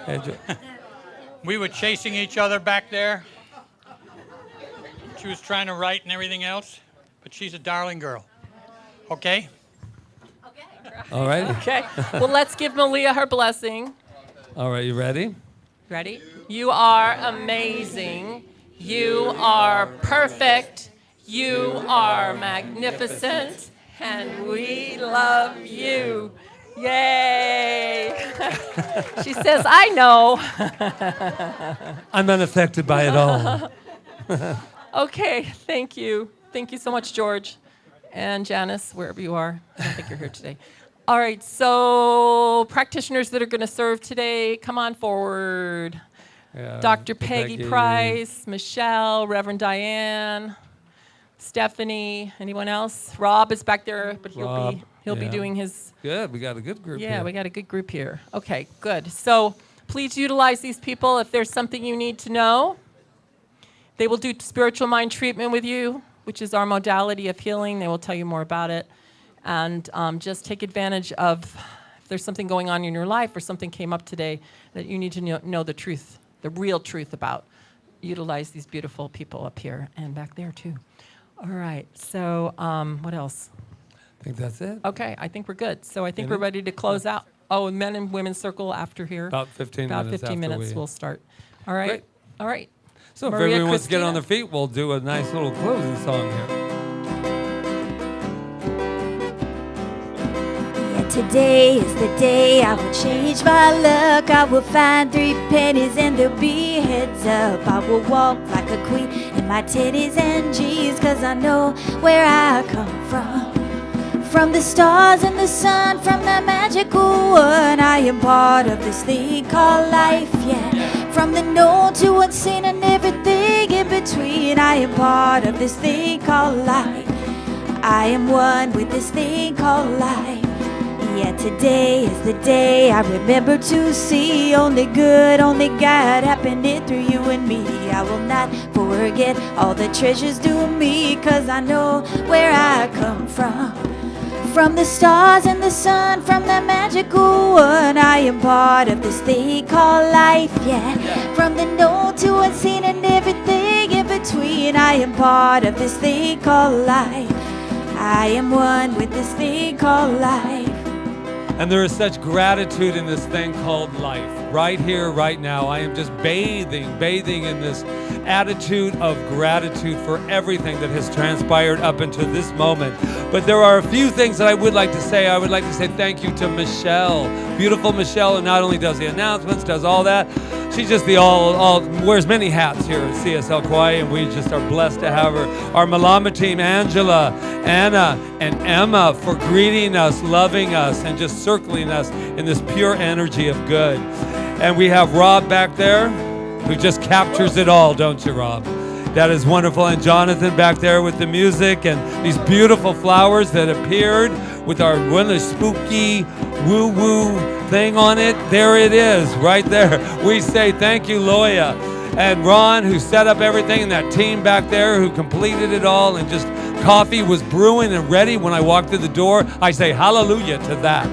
Hey, Jo- We were chasing each other back there. She was trying to write and everything else, but she's a darling girl. Okay? All right. Okay. Well, let's give Malia her blessing. All right. You ready? Ready? You are amazing. You are perfect. You are magnificent. And we love you. Yay. She says, I know. I'm unaffected by it all. Okay. Thank you. Thank you so much, George. And Janice, wherever you are. I don't think you're here today. All right. So practitioners that are going to serve today, come on forward. Yeah, Dr. Peggy Price, Michelle, Reverend Diane, Stephanie, anyone else? Rob is back there, but he'll be yeah. doing his. Good. We got a good group. Yeah, here. we got a good group here. Okay, good. So please utilize these people if there's something you need to know. They will do spiritual mind treatment with you, which is our modality of healing. They will tell you more about it. And just take advantage of if there's something going on in your life or something came up today that you need to know the truth the real truth about. Utilize these beautiful people up here and back there too. All right, so what else? I think that's it. Okay, I think we're good. So I think we're ready to close out. Oh, men and women's circle after here. About 15 About minutes 15 after minutes we- we'll start. All right. Great. All right. So Maria if everyone wants to get Christina. on their feet, we'll do a nice little closing song here. Yeah, today is the day I will change my luck. I will find 3 pennies and they'll be heads up. I will walk like a queen in my teddies and G's, 'cause I know where I come from. From the stars and the sun, from the magical one, I am part of this thing called life, yeah. From the known to unseen and everything in between, I am part of this thing called life. I am one with this thing called life. Yeah, today is the day I remember to see only good, only God happening through you and me. I will not forget all the treasures due me, 'cause I know where I come from. From the stars and the sun, from the magical one, I am part of this thing called life, yeah. From the known to unseen and everything in between, I am part of this thing called life. I am one with this thing called life. And there is such gratitude in this thing called life. Right here, right now, I am just bathing in this attitude of gratitude for everything that has transpired up until this moment. But there are a few things that I would like to say. I would like to say thank you to Michelle, beautiful Michelle, who not only does the announcements, does all that. She's just the all wears many hats here at CSL Kauai, and we just are blessed to have her. Our Malama team, Angela, Anna, and Emma, for greeting us, loving us, and just circling us in this pure energy of good. And we have Rob back there, who just captures it all, don't you, Rob? That is wonderful. And Jonathan back there with the music and these beautiful flowers that appeared with our one spooky woo-woo thing on it. There it is, right there. We say thank you, Loya. And Ron, who set up everything, and that team back there who completed it all, and just coffee was brewing and ready when I walked through the door. I say hallelujah to that.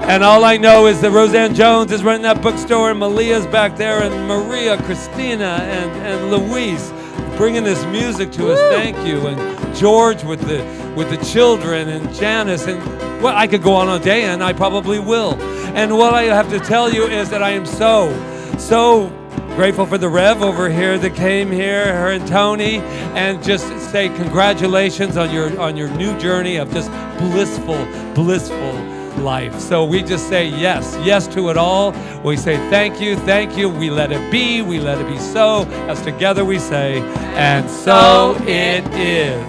And all I know is that Roseanne Jones is running that bookstore, and Malia's back there, and Maria, Christina, and Luis bringing this music to us. Thank you. And George with the children, and Janice, and well, I could go on a day, and I probably will. And what I have to tell you is that I am so grateful for the Rev over here that came here, her and Tony, and just say congratulations on your new journey of just blissful life. So we just say yes to it all. We say thank you. We let it be so. As together we say, and so it is.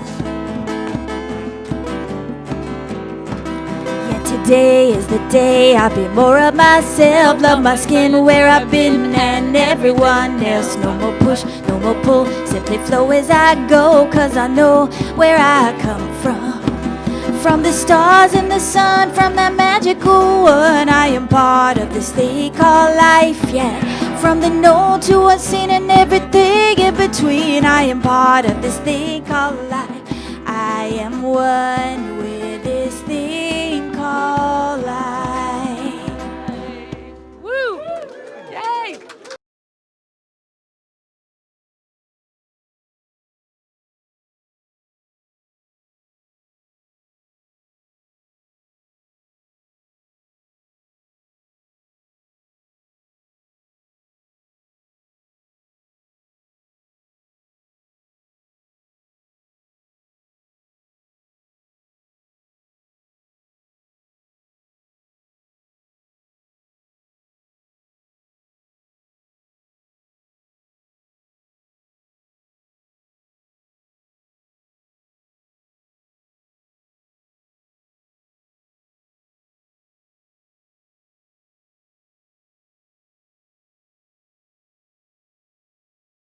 Today is the day I be more of myself. Love my skin where I've been and everyone else. No more push, no more pull. Simply flow as I go, 'cause I know where I come from. From the stars and the sun, from that magical one, I am part of this thing called life, yeah. From the known to unseen and everything in between, I am part of this thing called life. I am one